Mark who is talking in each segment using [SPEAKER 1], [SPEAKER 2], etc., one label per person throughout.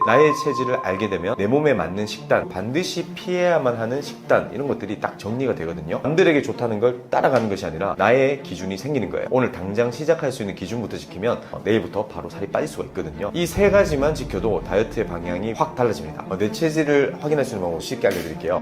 [SPEAKER 1] 나의 체질을 알게 되면 내 몸에 맞는 식단, 반드시 피해야만 하는 식단, 이런 것들이 딱 정리가 되거든요. 남들에게 좋다는 걸 따라가는 것이 아니라 나의 기준이 생기는 거예요. 오늘 당장 시작할 수 있는 기준부터 지키면 내일부터 바로 살이 빠질 수가 있거든요. 이 세 가지만 지켜도 다이어트의 방향이 확 달라집니다. 내 체질을 확인할 수 있는 방법 쉽게 알려드릴게요.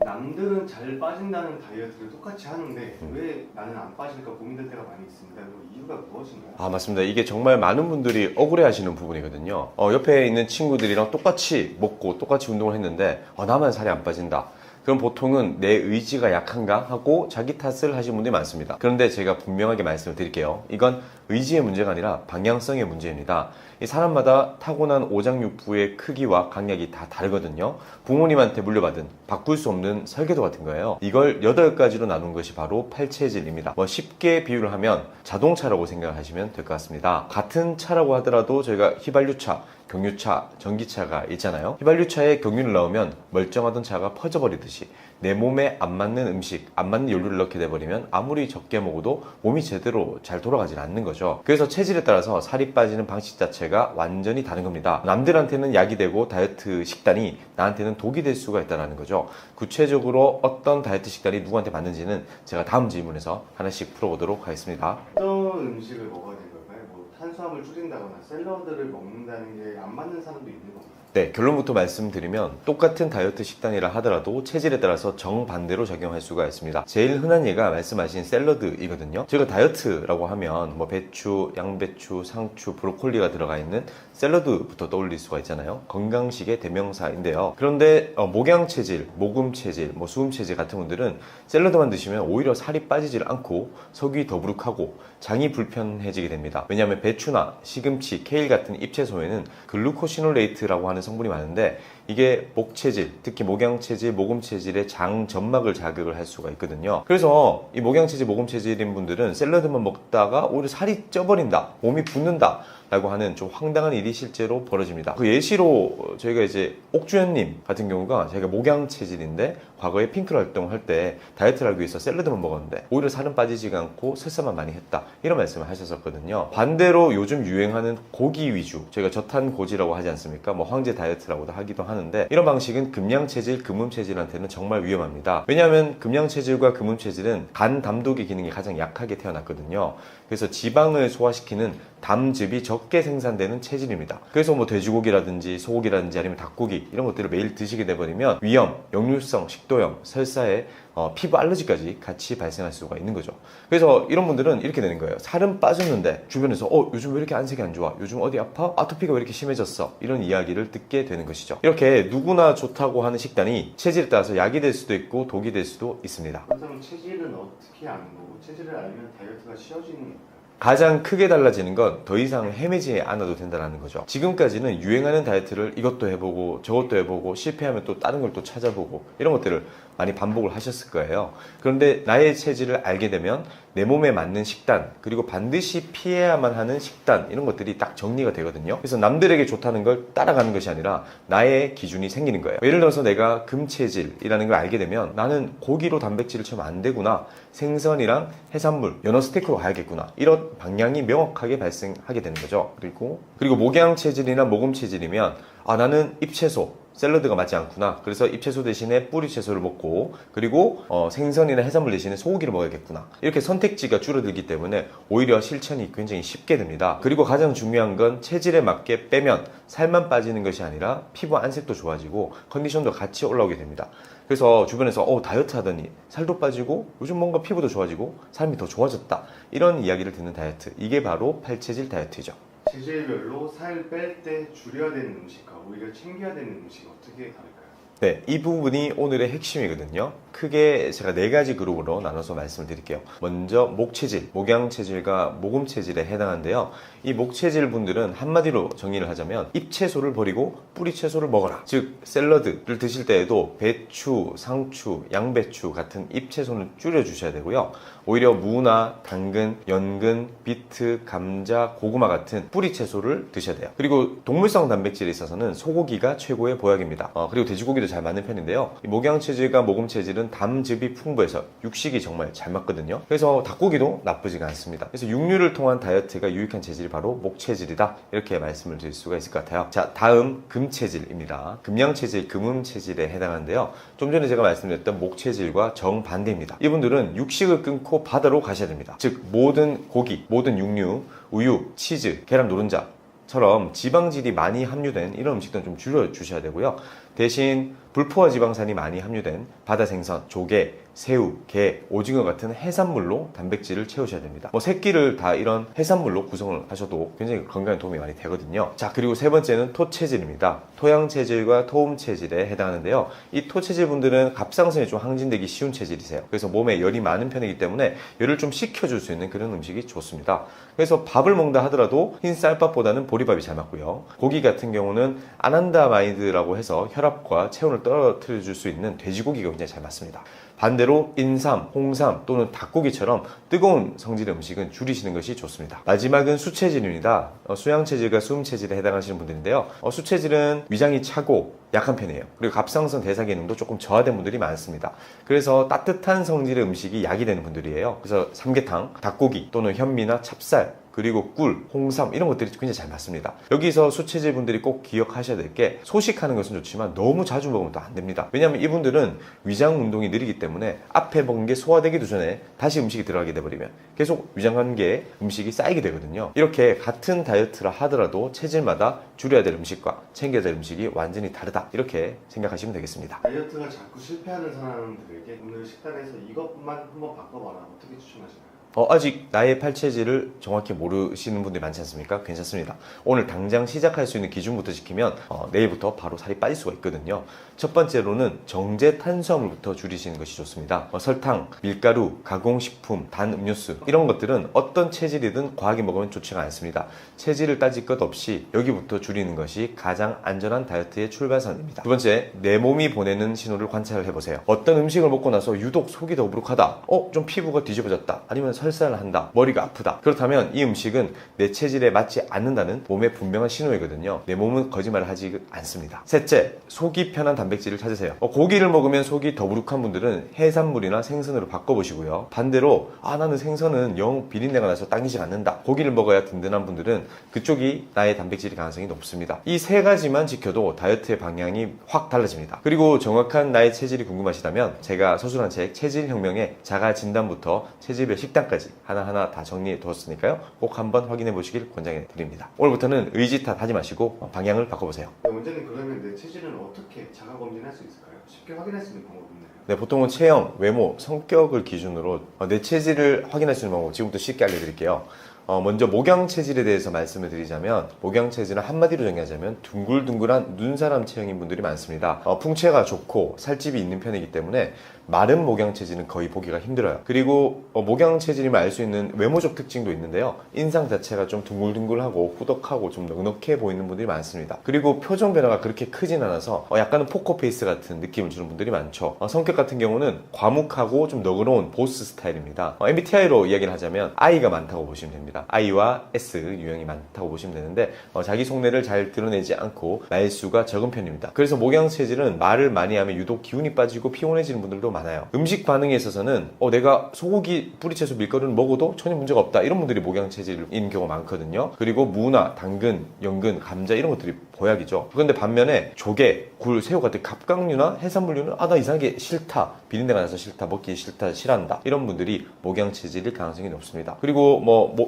[SPEAKER 2] 남들은 잘 빠진다는 다이어트를 똑같이 하는데 왜 나는 안 빠질까 고민될 때가 많이 있습니다. 그럼 이유가 무엇인가요?
[SPEAKER 1] 맞습니다. 이게 정말 많은 분들이 억울해 하시는 부분이거든요. 옆에 있는 친구들이랑 똑같이 먹고 똑같이 운동을 했는데 나만 살이 안 빠진다. 그럼 보통은 내 의지가 약한가 하고 자기 탓을 하시는 분들이 많습니다. 그런데 제가 분명하게 말씀을 드릴게요. 이건 의지의 문제가 아니라 방향성의 문제입니다. 이 사람마다 타고난 오장육부의 크기와 강약이 다 다르거든요. 부모님한테 물려받은 바꿀 수 없는 설계도 같은 거예요. 이걸 8가지로 나눈 것이 바로 팔체질입니다. 쉽게 비유를 하면 자동차라고 생각하시면 될 것 같습니다. 같은 차라고 하더라도 저희가 휘발유차, 경유차, 전기차가 있잖아요. 휘발유차에 경유를 넣으면 멀쩡하던 차가 퍼져버리듯이 내 몸에 안 맞는 음식, 안 맞는 연료를 넣게 돼버리면 아무리 적게 먹어도 몸이 제대로 잘 돌아가질 않는 거죠. 그래서 체질에 따라서 살이 빠지는 방식 자체가 완전히 다른 겁니다. 남들한테는 약이 되고 다이어트 식단이 나한테는 독이 될 수가 있다는 거죠. 구체적으로 어떤 다이어트 식단이 누구한테 맞는지는 제가 다음 질문에서 하나씩 풀어보도록 하겠습니다.
[SPEAKER 2] 어떤 음식을 먹어야 되는 걸까요? 탄수화물 줄인다거나 샐러드를 먹는다는 게 안 맞는 사람도 있는 건가요?
[SPEAKER 1] 네, 결론부터 말씀드리면 똑같은 다이어트 식단이라 하더라도 체질에 따라서 정반대로 작용할 수가 있습니다. 제일 흔한 예가 말씀하신 샐러드이거든요. 제가 다이어트라고 하면 배추, 양배추, 상추, 브로콜리가 들어가 있는 샐러드부터 떠올릴 수가 있잖아요. 건강식의 대명사인데요. 그런데 목양 체질, 모금 체질, 수음 체질 같은 분들은 샐러드만 드시면 오히려 살이 빠지질 않고 속이 더부룩하고 장이 불편해지게 됩니다. 왜냐하면 배추나 시금치, 케일 같은 잎채소에는 글루코시놀레이트라고 하는 성분이 많은데 이게 목 체질, 특히 목양 체질, 모금 체질의 장 점막을 자극을 할 수가 있거든요. 그래서 이 목양 체질, 모금 체질인 분들은 샐러드만 먹다가 오히려 살이 쪄버린다, 몸이 붓는다 라고 하는 좀 황당한 일이 실제로 벌어집니다. 그 예시로 저희가 이제 옥주현님 같은 경우가 자기가 목양 체질인데 과거에 핑클 활동을 할 때 다이어트를 하기 위해서 샐러드만 먹었는데 오히려 살은 빠지지가 않고 설사만 많이 했다, 이런 말씀을 하셨었거든요. 반대로 요즘 유행하는 고기 위주, 저희가 저탄고지라고 하지 않습니까? 황제 다이어트라고도 하기도 하는데 이런 방식은 금양 체질, 금음 체질한테는 정말 위험합니다. 왜냐하면 금양 체질과 금음 체질은 간 담독의 기능이 가장 약하게 태어났거든요. 그래서 지방을 소화시키는 담즙이 적게 생산되는 체질입니다. 그래서 돼지고기라든지 소고기라든지 아니면 닭고기 이런 것들을 매일 드시게 돼버리면 위염, 역류성 식도염, 설사에 피부 알러지까지 같이 발생할 수가 있는 거죠. 그래서 이런 분들은 이렇게 되는 거예요. 살은 빠졌는데 주변에서 요즘 왜 이렇게 안색이 안 좋아? 요즘 어디 아파? 아토피가 왜 이렇게 심해졌어? 이런 이야기를 듣게 되는 것이죠. 이렇게 누구나 좋다고 하는 식단이 체질에 따라서 약이 될 수도 있고 독이 될 수도 있습니다.
[SPEAKER 2] 그렇다면 체질은 어떻게 아는 거고 체질을 알면 다이어트가 쉬워지는 건가요?
[SPEAKER 1] 가장 크게 달라지는 건 더 이상 헤매지 않아도 된다는 거죠. 지금까지는 유행하는 다이어트를 이것도 해보고 저것도 해보고 실패하면 또 다른 걸 또 찾아보고 이런 것들을 많이 반복을 하셨을 거예요. 그런데 나의 체질을 알게 되면 내 몸에 맞는 식단, 그리고 반드시 피해야만 하는 식단, 이런 것들이 딱 정리가 되거든요. 그래서 남들에게 좋다는 걸 따라가는 것이 아니라 나의 기준이 생기는 거예요. 예를 들어서 내가 금체질이라는 걸 알게 되면 나는 고기로 단백질을 채우면 안 되구나, 생선이랑 해산물, 연어 스테이크로 가야겠구나, 이런 방향이 명확하게 발생하게 되는 거죠. 그리고 목양 체질이나 모금 체질이면 나는 잎채소, 샐러드가 맞지 않구나, 그래서 잎채소 대신에 뿌리채소를 먹고 그리고 생선이나 해산물 대신에 소고기를 먹어야겠구나, 이렇게 선택지가 줄어들기 때문에 오히려 실천이 굉장히 쉽게 됩니다. 그리고 가장 중요한 건 체질에 맞게 빼면 살만 빠지는 것이 아니라 피부 안색도 좋아지고 컨디션도 같이 올라오게 됩니다. 그래서 주변에서 다이어트 하더니 살도 빠지고 요즘 뭔가 피부도 좋아지고 삶이 더 좋아졌다, 이런 이야기를 듣는 다이어트, 이게 바로 팔체질 다이어트죠.
[SPEAKER 2] 체질별로 살 뺄 때 줄여야 되는 음식과 오히려 챙겨야 되는 음식 어떻게 다를까요?
[SPEAKER 1] 네, 이 부분이 오늘의 핵심이거든요. 크게 제가 4가지 그룹으로 나눠서 말씀을 드릴게요. 먼저 목체질, 목양체질과 모금체질에 해당한데요. 이 목체질 분들은 한마디로 정의를 하자면 잎채소를 버리고 뿌리채소를 먹어라. 즉 샐러드를 드실 때에도 배추, 상추, 양배추 같은 잎채소는 줄여주셔야 되고요. 오히려 무나 당근, 연근, 비트, 감자, 고구마 같은 뿌리채소를 드셔야 돼요. 그리고 동물성 단백질에 있어서는 소고기가 최고의 보약입니다. 그리고 돼지고기도 잘 맞는 편인데요. 이 목양 체질과 모금 체질은 담즙이 풍부해서 육식이 정말 잘 맞거든요. 그래서 닭고기도 나쁘지가 않습니다. 그래서 육류를 통한 다이어트가 유익한 체질이 바로 목 체질이다, 이렇게 말씀을 드릴 수가 있을 것 같아요. 자, 다음 금 체질입니다. 금양 체질, 금음 체질에 해당하는데요. 좀 전에 제가 말씀드렸던 목 체질과 정반대입니다. 이분들은 육식을 끊고 바다로 가셔야 됩니다. 즉 모든 고기, 모든 육류, 우유, 치즈, 계란 노른자처럼 지방질이 많이 함유된 이런 음식들은 좀 줄여주셔야 되고요. 대신 불포화 지방산이 많이 함유된 바다 생선, 조개, 새우, 게, 오징어 같은 해산물로 단백질을 채우셔야 됩니다. 새끼를 다 이런 해산물로 구성을 하셔도 굉장히 건강에 도움이 많이 되거든요. 자, 그리고 세 번째는 토체질입니다. 토양 체질과 토음 체질에 해당하는데요. 이 토체질 분들은 갑상선이 좀 항진되기 쉬운 체질이세요. 그래서 몸에 열이 많은 편이기 때문에 열을 좀 식혀줄 수 있는 그런 음식이 좋습니다. 그래서 밥을 먹는다 하더라도 흰 쌀밥보다는 보리밥이 잘 맞고요. 고기 같은 경우는 아난다마이드라고 해서 혈압과 체온을 떨어뜨려 줄 수 있는 돼지고기가 굉장히 잘 맞습니다. 반대로 인삼, 홍삼 또는 닭고기처럼 뜨거운 성질의 음식은 줄이시는 것이 좋습니다. 마지막은 수체질입니다. 수양체질과 수음체질에 해당하시는 분들인데요. 수체질은 위장이 차고 약한 편이에요. 그리고 갑상선 대사 기능도 조금 저하된 분들이 많습니다. 그래서 따뜻한 성질의 음식이 약이 되는 분들이에요. 그래서 삼계탕, 닭고기 또는 현미나 찹쌀, 그리고 꿀, 홍삼 이런 것들이 굉장히 잘 맞습니다. 여기서 수체질 분들이 꼭 기억하셔야 될 게 소식하는 것은 좋지만 너무 자주 먹으면 또 안 됩니다. 왜냐하면 이분들은 위장 운동이 느리기 때문에 앞에 먹은 게 소화되기도 전에 다시 음식이 들어가게 돼버리면 계속 위장 관계에 음식이 쌓이게 되거든요. 이렇게 같은 다이어트라 하더라도 체질마다 줄여야 될 음식과 챙겨야 될 음식이 완전히 다르다, 이렇게 생각하시면 되겠습니다.
[SPEAKER 2] 다이어트가 자꾸 실패하는 사람들에게 오늘 식단에서 이것만 한번 바꿔봐라, 어떻게 추천하시나요?
[SPEAKER 1] 아직 나의 팔체질을 정확히 모르시는 분들이 많지 않습니까? 괜찮습니다. 오늘 당장 시작할 수 있는 기준부터 지키면 내일부터 바로 살이 빠질 수가 있거든요. 첫 번째로는 정제 탄수화물부터 줄이시는 것이 좋습니다. 설탕, 밀가루, 가공식품, 단 음료수 이런 것들은 어떤 체질이든 과하게 먹으면 좋지가 않습니다. 체질을 따질 것 없이 여기부터 줄이는 것이 가장 안전한 다이어트의 출발선입니다. 두 번째, 내 몸이 보내는 신호를 관찰을 해보세요. 어떤 음식을 먹고 나서 유독 속이 더부룩하다, 좀 피부가 뒤집어졌다, 아니면 설사를 한다, 머리가 아프다, 그렇다면 이 음식은 내 체질에 맞지 않는다는 몸의 분명한 신호이거든요. 내 몸은 거짓말을 하지 않습니다. 셋째, 속이 편한 단백질을 찾으세요. 고기를 먹으면 속이 더부룩한 분들은 해산물이나 생선으로 바꿔보시고요. 반대로 나는 생선은 영 비린내가 나서 당기지 않는다, 고기를 먹어야 든든한 분들은 그쪽이 나의 단백질 가능성이 높습니다. 이 세 가지만 지켜도 다이어트의 방향이 확 달라집니다. 그리고 정확한 나의 체질이 궁금하시다면 제가 서술한 책 체질혁명의 자가 진단부터 체질별 식단까지 하나하나 다 정리해 두었으니까요. 꼭 한번 확인해 보시길 권장해 드립니다. 오늘부터는 의지 탓하지 마시고 방향을 바꿔보세요.
[SPEAKER 2] 원장님, 그러면 내 체질은 어떻게 자가검진할 수 있을까요? 쉽게 확인할 수 있는 방법이 있나요?
[SPEAKER 1] 네, 보통은 체형, 외모, 성격을 기준으로 내 체질을 확인할 수 있는 방법 지금부터 쉽게 알려드릴게요. 먼저 목양 체질에 대해서 말씀을 드리자면, 목양 체질은 한마디로 정의하자면 둥글둥글한 눈사람 체형인 분들이 많습니다. 풍채가 좋고 살집이 있는 편이기 때문에 마른 목양 체질은 거의 보기가 힘들어요. 그리고 목양 체질이면 알 수 있는 외모적 특징도 있는데요. 인상 자체가 좀 둥글둥글하고 후덕하고 좀 넉넉해 보이는 분들이 많습니다. 그리고 표정 변화가 그렇게 크진 않아서 약간은 포커페이스 같은 느낌을 주는 분들이 많죠. 성격 같은 경우는 과묵하고 좀 너그러운 보스 스타일입니다. MBTI로 이야기를 하자면 I가 많다고 보시면 됩니다. I와 S 유형이 많다고 보시면 되는데 자기 속내를 잘 드러내지 않고 말수가 적은 편입니다. 그래서 목양 체질은 말을 많이 하면 유독 기운이 빠지고 피곤해지는 분들도 많아요. 음식 반응에 있어서는 내가 소고기, 뿌리채소, 밀가루를 먹어도 전혀 문제가 없다, 이런 분들이 목양 체질인 경우가 많거든요. 그리고 무나 당근, 연근, 감자 이런 것들이 보약이죠. 그런데 반면에 조개, 굴, 새우 같은 갑각류나 해산물류는 나 이상하게 싫다, 비린내가 나서 싫다, 먹기 싫다, 싫어한다, 이런 분들이 목양 체질일 가능성이 높습니다. 그리고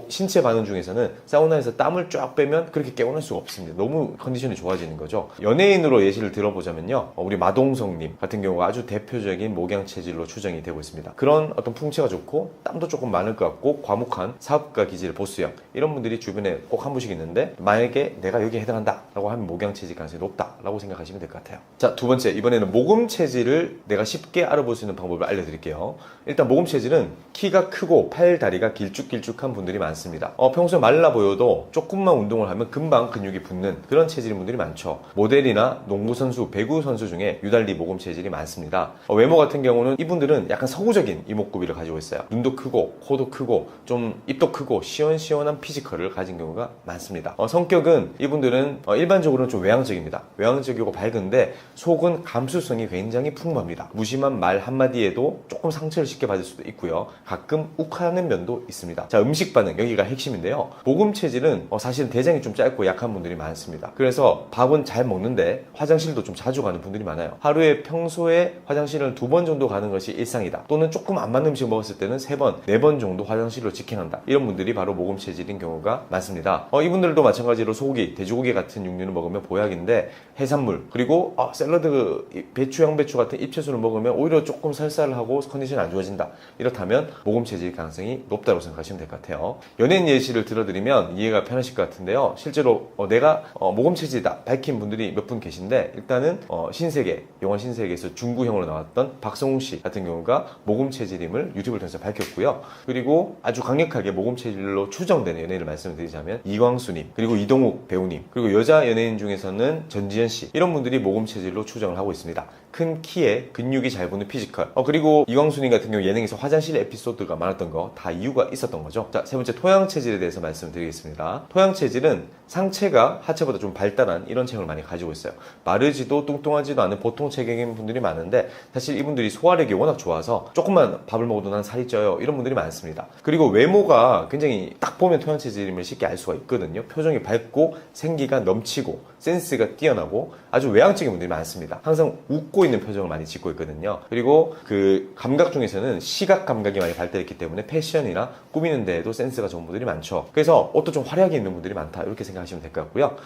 [SPEAKER 1] 신체 반응 중에서는 사우나에서 땀을 쫙 빼면 그렇게 개운할 수가 없습니다. 너무 컨디션이 좋아지는 거죠. 연예인으로 예시를 들어보자면요, 우리 마동석님 같은 경우가 아주 대표적인 목양 체질로 추정이 되고 있습니다. 그런 어떤 풍채가 좋고 땀도 조금 많을 것 같고 과묵한 사업가 기질 보수형, 이런 분들이 주변에 꼭 한 분씩 있는데, 만약에 내가 여기에 해당한다 라고 하면 목양 체질 가능성이 높다 라고 생각하시면 될 것 같아요. 자, 두 번째, 이번에는 모금 체질을 내가 쉽게 알아볼 수 있는 방법을 알려드릴게요. 일단 모금 체질은 키가 크고 팔, 다리가 길쭉길쭉한 분들이 많습니다. 평소에 말라 보여도 조금만 운동을 하면 금방 근육이 붙는 그런 체질인 분들이 많죠. 모델이나 농구선수, 배구선수 중에 유달리 모금 체질이 많습니다. 외모 같은 경우는 이분들은 약간 서구적인 이목구비를 가지고 있어요. 눈도 크고 코도 크고 좀 입도 크고 시원시원한 피지컬을 가진 경우가 많습니다. 성격은 이분들은 일반적으로 외관적으로는 좀 외향적입니다. 외향적이고 밝은데 속은 감수성이 굉장히 풍부합니다. 무심한 말 한마디에도 조금 상처를 쉽게 받을 수도 있고요. 가끔 욱하는 면도 있습니다. 자, 음식 반응 여기가 핵심인데요. 복음 체질은 사실은 대장이 좀 짧고 약한 분들이 많습니다. 그래서 밥은 잘 먹는데 화장실도 좀 자주 가는 분들이 많아요. 하루에 평소에 화장실을 2번 정도 가는 것이 일상이다. 또는 조금 안 맞는 음식 먹었을 때는 3번, 4번 정도 화장실로 직행한다. 이런 분들이 바로 모금 체질인 경우가 많습니다. 이분들도 마찬가지로 소고기, 돼지고기 같은 육류를 먹으면 보약인데 해산물, 그리고 샐러드, 배추, 양배추 같은 잎채소를 먹으면 오히려 조금 살살하고 컨디션이 안 좋아진다. 이렇다면 모금 체질 가능성이 높다고 생각하시면 될 것 같아요. 연예인 예시를 들어드리면 이해가 편하실 것 같은데요. 실제로 내가 모금 체질이다 밝힌 분들이 몇 분 계신데, 일단은 신세계, 영화 신세계에서 중구형으로 나왔던 박성웅 씨 같은 경우가 모금 체질임을 유튜브를 통해서 밝혔고요. 그리고 아주 강력하게 모금 체질로 추정되는 연예인을 말씀을 드리자면 이광수님, 그리고 이동욱 배우님, 그리고 여자 연예인 중에서는 전지현 씨, 이런 분들이 모금 체질로 추정을 하고 있습니다. 큰 키에 근육이 잘 붙는 피지컬. 그리고 이광수님 같은 경우 예능에서 화장실 에피소드가 많았던 거 다 이유가 있었던 거죠. 자, 세 번째 토양 체질에 대해서 말씀드리겠습니다. 토양 체질은 상체가 하체보다 좀 발달한 이런 체형을 많이 가지고 있어요. 마르지도 뚱뚱하지도 않은 보통 체격인 분들이 많은데, 사실 이분들이 소화력이 워낙 좋아서 조금만 밥을 먹어도 난 살이 쪄요, 이런 분들이 많습니다. 그리고 외모가 굉장히 딱 보면 토양 체질임을 쉽게 알 수가 있거든요. 표정이 밝고 생기가 넘치고 센스가 뛰어나고 아주 외향적인 분들이 많습니다. 항상 웃고 있는 표정을 많이 짓고 있거든요. 그리고 그 감각 중에서는 시각 감각이 많이 발달했기 때문에 패션이나 꾸미는 데에도 센스가 좋은 분들이 많죠. 그래서 옷도 좀 화려하게 입는 분들이 많다, 이렇게 생각하시면 될 것 같고요.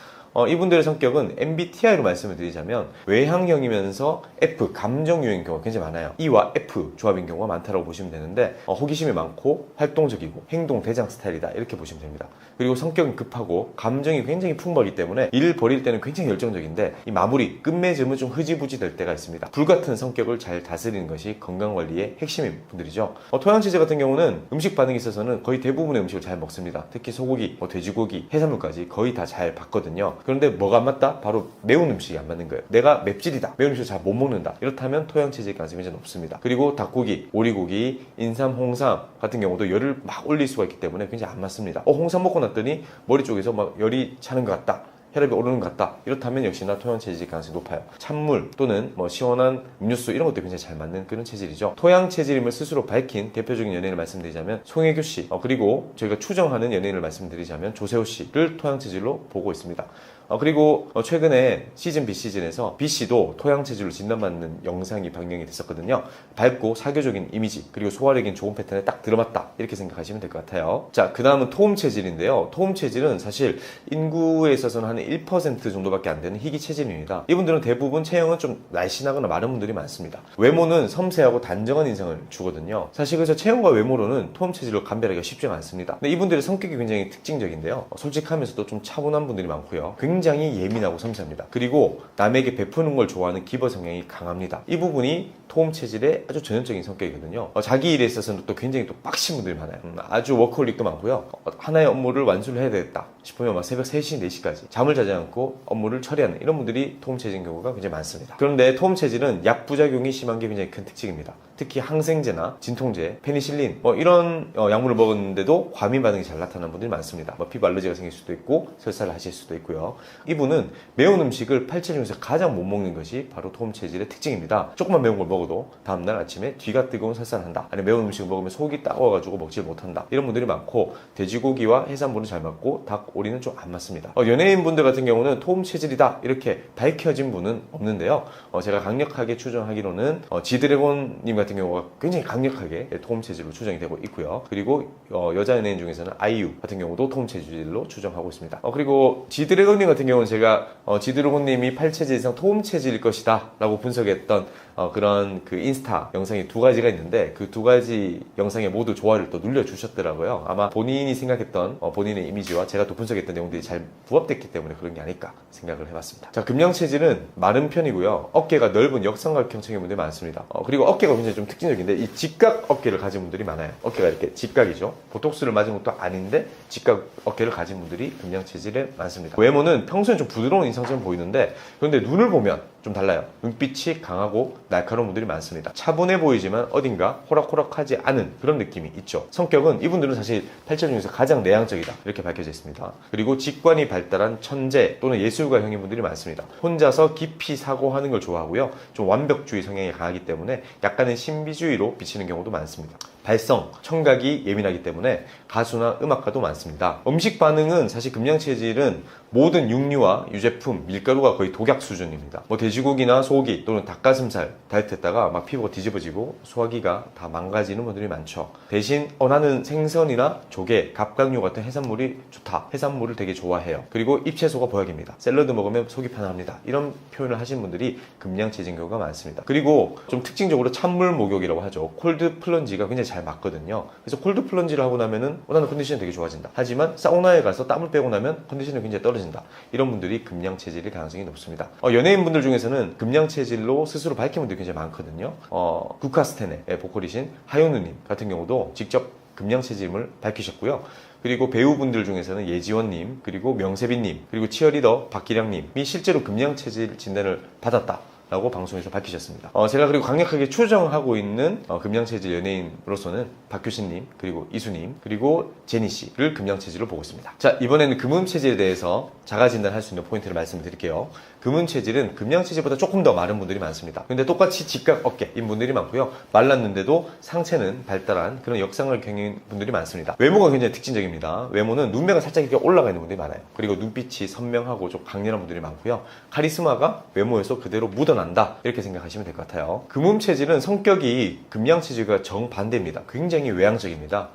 [SPEAKER 1] 이분들의 성격은 MBTI로 말씀을 드리자면 외향형이면서 F, 감정유인 경우가 굉장히 많아요. E와 F 조합인 경우가 많다고 보시면 되는데, 호기심이 많고 활동적이고 행동 대장 스타일이다, 이렇게 보시면 됩니다. 그리고 성격은 급하고 감정이 굉장히 풍부하기 때문에 일을 벌일 때는 굉장히 열정적인데 이 마무리, 끝맺음은 좀 흐지부지 될 때가 있습니다. 불같은 성격을 잘 다스리는 것이 건강관리의 핵심인 분들이죠. 토양 체질 같은 경우는 음식 반응에 있어서는 거의 대부분의 음식을 잘 먹습니다. 특히 소고기, 돼지고기, 해산물까지 거의 다 잘 받거든요. 그런데 뭐가 안 맞다? 바로 매운 음식이 안 맞는 거예요. 내가 맵찔이다, 매운 음식을 잘 못 먹는다, 이렇다면 토양 체질 가능성이 굉장히 높습니다. 그리고 닭고기, 오리고기, 인삼, 홍삼 같은 경우도 열을 막 올릴 수가 있기 때문에 굉장히 안 맞습니다. 홍삼 먹고 났더니 머리 쪽에서 막 열이 차는 것 같다, 혈압이 오르는 것 같다, 이렇다면 역시나 토양 체질 가능성이 높아요. 찬물 또는 시원한 음료수 이런 것도 굉장히 잘 맞는 그런 체질이죠. 토양 체질임을 스스로 밝힌 대표적인 연예인을 말씀드리자면 송혜교 씨, 그리고 저희가 추정하는 연예인을 말씀드리자면 조세호 씨를 토양 체질로 보고 있습니다. 그리고 최근에 시즌 B 시즌에서 B 씨도 토양 체질로 진단받는 영상이 방영이 됐었거든요. 밝고 사교적인 이미지, 그리고 소화력인 좋은 패턴에 딱 들어맞다, 이렇게 생각하시면 될 것 같아요. 자, 그 다음은 토음 체질인데요. 토음 체질은 사실 인구에 있어서는 한 1% 정도밖에 안 되는 희귀 체질입니다. 이분들은 대부분 체형은 좀 날씬하거나 마른 분들이 많습니다. 외모는 섬세하고 단정한 인상을 주거든요. 사실 그래서 체형과 외모로는 토음 체질로 감별하기가 쉽지가 않습니다. 근데 이분들의 성격이 굉장히 특징적인데요. 솔직하면서도 좀 차분한 분들이 많고요. 굉장히 예민하고 섬세합니다. 그리고 남에게 베푸는 걸 좋아하는 기버 성향이 강합니다. 이 부분이 토음 체질의 아주 전형적인 성격이거든요. 자기 일에 있어서는 또 굉장히 또 빡신 분들이 많아요. 아주 워커홀릭도 많고요. 하나의 업무를 완수를 해야 되겠다 싶으면 막 새벽 3시, 4시까지 잠을 자지 않고 업무를 처리하는 이런 분들이 토음 체질인 경우가 굉장히 많습니다. 그런데 토음 체질은 약 부작용이 심한 게 굉장히 큰 특징입니다. 특히 항생제나 진통제, 페니실린 이런 약물을 먹었는데도 과민 반응이 잘 나타나는 분들이 많습니다. 피부 알러지가 생길 수도 있고 설사를 하실 수도 있고요. 이분은 매운 음식을 8체 중에서 가장 못 먹는 것이 바로 토음 체질의 특징입니다. 조금만 매운 걸 먹어도 다음날 아침에 뒤가 뜨거운 설사를 한다, 아니면 매운 음식을 먹으면 속이 따가워가지고 먹지 못한다, 이런 분들이 많고, 돼지고기와 해산물은 잘 맞고 닭, 오리는 좀 안 맞습니다. 연예인분들 같은 경우는 토음 체질이다 이렇게 밝혀진 분은 없는데요. 제가 강력하게 추정하기로는 지드래곤님 같은 경우가 굉장히 강력하게 토음 체질로 추정이 되고 있고요. 그리고 여자 연예인 중에서는 아이유 같은 경우도 토음 체질로 추정하고 있습니다. 그리고 지드래곤님 같은 경우는 제가 지드래곤님이 팔체질 이상 토음 체질일 것이다 라고 분석했던 그런 그 인스타 영상이 2가지가 있는데, 그 2가지 영상에 모두 좋아요를 또 눌러주셨더라고요. 아마 본인이 생각했던 본인의 이미지와 제가 또 분석했던 내용들이 잘 부합됐기 때문에 그런 게 아닐까 생각을 해봤습니다. 자, 금양 체질은 마른 편이고요. 어깨가 넓은 역삼각형 체형분들이 많습니다. 그리고 어깨가 굉장히 좀 특징적인데 이 직각 어깨를 가진 분들이 많아요. 어깨가 이렇게 직각이죠. 보톡스를 맞은 것도 아닌데 직각 어깨를 가진 분들이 금양 체질에 많습니다. 외모는 평소엔 좀 부드러운 인상처럼 보이는데, 그런데 눈을 보면 좀 달라요. 눈빛이 강하고 날카로운 분들이 많습니다. 차분해 보이지만 어딘가 호락호락하지 않은 그런 느낌이 있죠. 성격은 이분들은 사실 8체 중에서 가장 내향적이다 이렇게 밝혀져 있습니다. 그리고 직관이 발달한 천재 또는 예술가형인 분들이 많습니다. 혼자서 깊이 사고하는 걸 좋아하고요. 좀 완벽주의 성향이 강하기 때문에 약간의 신비주의로 비치는 경우도 많습니다. 발성, 청각이 예민하기 때문에 가수나 음악가도 많습니다. 음식 반응은 사실 금양체질은 모든 육류와 유제품, 밀가루가 거의 독약 수준입니다. 뭐 돼지고기나 소고기 또는 닭가슴살 다이어트했다가 막 피부가 뒤집어지고 소화기가 다 망가지는 분들이 많죠. 대신 나는 생선이나 조개, 갑각류 같은 해산물이 좋다. 해산물을 되게 좋아해요. 그리고 잎채소가 보약입니다. 샐러드 먹으면 속이 편합니다. 이런 표현을 하신 분들이 금양체질인 경우가 많습니다. 그리고 좀 특징적으로 찬물 목욕이라고 하죠. 콜드 플런지가 굉장히 잘 맞거든요. 그래서 콜드 플런지를 하고 나면은 나는 컨디션이 되게 좋아진다. 하지만 사우나에 가서 땀을 빼고 나면 컨디션이 굉장히 떨어진다. 이런 분들이 금양체질일 가능성이 높습니다. 연예인분들 중에서는 금양체질로 스스로 밝힌 분들이 굉장히 많거든요. 국카스텐의 보컬이신 하윤우님 같은 경우도 직접 금양체질임을 밝히셨고요. 그리고 배우분들 중에서는 예지원님, 그리고 명세빈님, 그리고 치어리더 박기량님이 실제로 금양체질 진단을 받았다 라고 방송에서 밝히셨습니다. 제가 그리고 강력하게 추정하고 있는 금양체질 연예인으로서는 박규신님, 그리고 이수님, 그리고 제니씨를 금양체질로 보고 있습니다. 자, 이번에는 금음체질에 대해서 자가진단할 수 있는 포인트를 말씀을 드릴게요. 금음체질은 금양체질보다 조금 더 마른 분들이 많습니다. 근데 똑같이 직각 어깨인 분들이 많고요. 말랐는데도 상체는 발달한 그런 역상을 경인 분들이 많습니다. 외모가 굉장히 특징적입니다. 외모는 눈매가 살짝 이렇게 올라가 있는 분들이 많아요. 그리고 눈빛이 선명하고 좀 강렬한 분들이 많고요. 카리스마가 외모에서 그대로 묻어난다 이렇게 생각하시면 될 것 같아요. 금음체질은 성격이 금양체질과 정반대입니다. 굉장히 외향적입니다.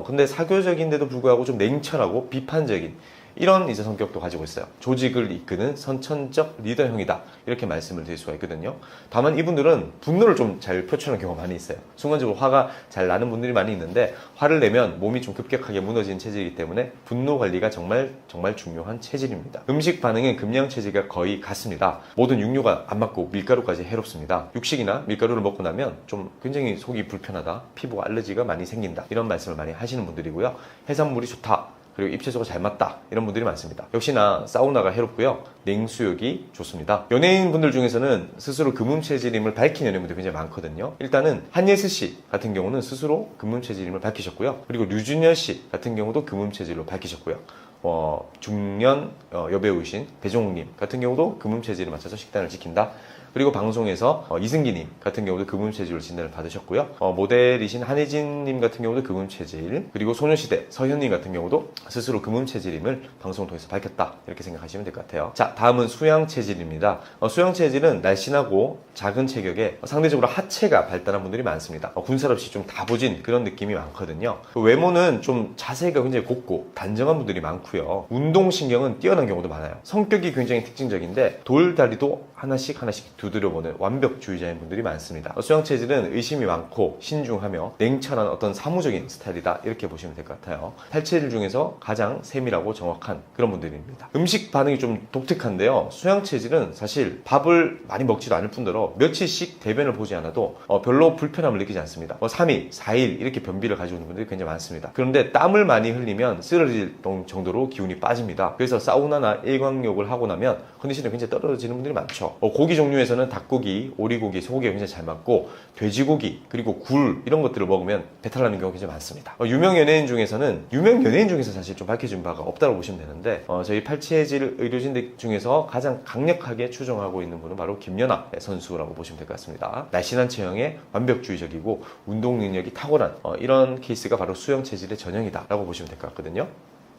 [SPEAKER 1] 근데 사교적인데도 불구하고 좀 냉철하고 비판적인 이런 이제 성격도 가지고 있어요. 조직을 이끄는 선천적 리더형이다 이렇게 말씀을 드릴 수가 있거든요. 다만 이분들은 분노를 좀 잘 표출하는 경우가 많이 있어요. 순간적으로 화가 잘 나는 분들이 많이 있는데 화를 내면 몸이 좀 급격하게 무너지는 체질이기 때문에 분노 관리가 정말 중요한 체질입니다. 음식 반응은 금양체질과 거의 같습니다. 모든 육류가 안 맞고 밀가루까지 해롭습니다. 육식이나 밀가루를 먹고 나면 좀 굉장히 속이 불편하다, 피부 알러지가 많이 생긴다 이런 말씀을 많이 하시는 분들이고요. 해산물이 좋다, 그리고 잎채소가 잘 맞다 이런 분들이 많습니다. 역시나 사우나가 해롭고요. 냉수욕이 좋습니다. 연예인분들 중에서는 스스로 금음체질임을 밝힌 연예인분들이 굉장히 많거든요. 일단은 한예슬 씨 같은 경우는 스스로 금음체질임을 밝히셨고요. 그리고 류준열 씨 같은 경우도 금음체질로 밝히셨고요. 중년 여배우이신 배종욱님 같은 경우도 금음체질에 맞춰서 식단을 지킨다. 그리고 방송에서 이승기님 같은 경우도 금음체질로 진단을 받으셨고요. 모델이신 한혜진님 같은 경우도 금음체질, 그리고 소녀시대 서현님 같은 경우도 스스로 금음체질임을 방송을 통해서 밝혔다 이렇게 생각하시면 될 것 같아요. 자, 다음은 수양체질입니다. 수양체질은 날씬하고 작은 체격에 상대적으로 하체가 발달한 분들이 많습니다. 군살 없이 좀 다부진 그런 느낌이 많거든요. 외모는 좀 자세가 굉장히 곱고 단정한 분들이 많고요. 운동신경은 뛰어난 경우도 많아요. 성격이 굉장히 특징적인데 돌다리도 하나씩 두드려보는 완벽주의자인 분들이 많습니다. 수양체질은 의심이 많고 신중하며 냉철한 어떤 사무적인 스타일이다 이렇게 보시면 될 것 같아요. 8체질 중에서 가장 세밀하고 정확한 그런 분들입니다. 음식 반응이 좀 독특한데요. 수양체질은 사실 밥을 많이 먹지도 않을 뿐더러 며칠씩 대변을 보지 않아도 별로 불편함을 느끼지 않습니다. 3일, 4일 이렇게 변비를 가지고 있는 분들이 굉장히 많습니다. 그런데 땀을 많이 흘리면 쓰러질 정도로 기운이 빠집니다. 그래서 사우나나 일광욕을 하고 나면 컨디션이 굉장히 떨어지는 분들이 많죠. 고기 종류에서는 닭고기, 오리고기, 소고기가 굉장히 잘 맞고 돼지고기, 그리고 굴 이런 것들을 먹으면 배탈 나는 경우가 굉장히 많습니다. 유명 연예인 중에서 사실 좀 밝혀진 바가 없다고 보시면 되는데 저희 8체질 의료진들 중에서 가장 강력하게 추정하고 있는 분은 바로 김연아 선수라고 보시면 될 것 같습니다. 날씬한 체형에 완벽주의적이고 운동 능력이 탁월한 이런 케이스가 바로 수양체질의 전형이다라고 보시면 될 것 같거든요.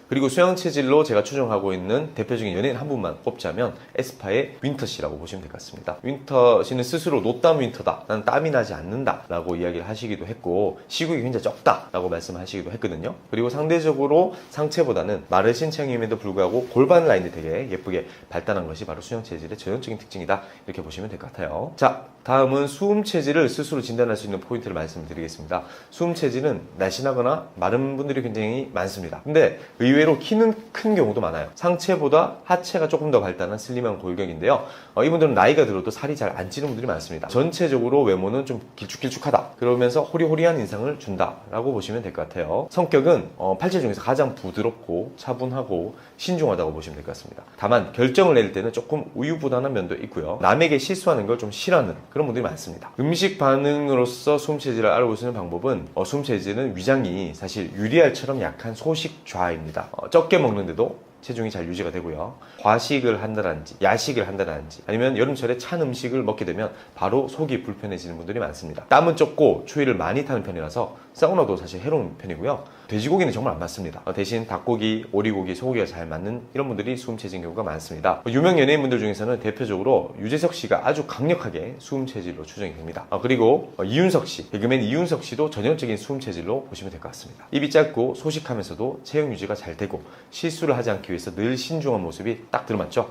[SPEAKER 1] 그리고 수양체질로 제가 추정하고 있는 대표적인 연예인 한 분만 꼽자면 에스파의 윈터 씨라고 보시면 될 것 같습니다. 윈터 씨는 스스로 노땀 윈터다, 나는 땀이 나지 않는다 라고 이야기를 하시기도 했고 시국이 굉장히 적다 라고 말씀하시기도 했거든요. 그리고 상대적으로 상체보다는 마르신 체형임에도 불구하고 골반 라인이 되게 예쁘게 발달한 것이 바로 수양체질의 전형적인 특징이다 이렇게 보시면 될 것 같아요. 자, 다음은 수음체질을 스스로 진단할 수 있는 포인트를 말씀드리겠습니다. 수음체질은 날씬하거나 마른 분들이 굉장히 많습니다. 근데 의외로 의외로 키는 큰 경우도 많아요. 상체보다 하체가 조금 더 발달한 슬림한 골격인데요. 이분들은 나이가 들어도 살이 잘 안 찌는 분들이 많습니다. 전체적으로 외모는 좀 길쭉길쭉하다. 그러면서 호리호리한 인상을 준다라고 보시면 될 것 같아요. 성격은 팔체 중에서 가장 부드럽고 차분하고 신중하다고 보시면 될 것 같습니다. 다만 결정을 내릴 때는 조금 우유부단한 면도 있고요. 남에게 실수하는 걸 좀 싫어하는 그런 분들이 많습니다. 음식 반응으로서 수음 체질을 알아볼 수 있는 방법은 수음 체질은 위장이 사실 유리알처럼 약한 소식좌입니다. 적게 먹는데도 체중이 잘 유지가 되고요. 과식을 한다든지 야식을 한다든지 아니면 여름철에 찬 음식을 먹게 되면 바로 속이 불편해지는 분들이 많습니다. 땀은 적고 추위를 많이 타는 편이라서 사우나도 사실 해로운 편이고요. 돼지고기는 정말 안 맞습니다. 대신 닭고기, 오리고기, 소고기가 잘 맞는 이런 분들이 수음 체질인 경우가 많습니다. 유명 연예인분들 중에서는 대표적으로 유재석 씨가 아주 강력하게 수음 체질로 추정이 됩니다. 그리고 이윤석 씨, 개그맨 이윤석 씨도 전형적인 수음 체질로 보시면 될 것 같습니다. 입이 짧고 소식하면서도 체형 유지가 잘 되고 실수를 하지 않기 위해서 늘 신중한 모습이 딱 들어맞죠?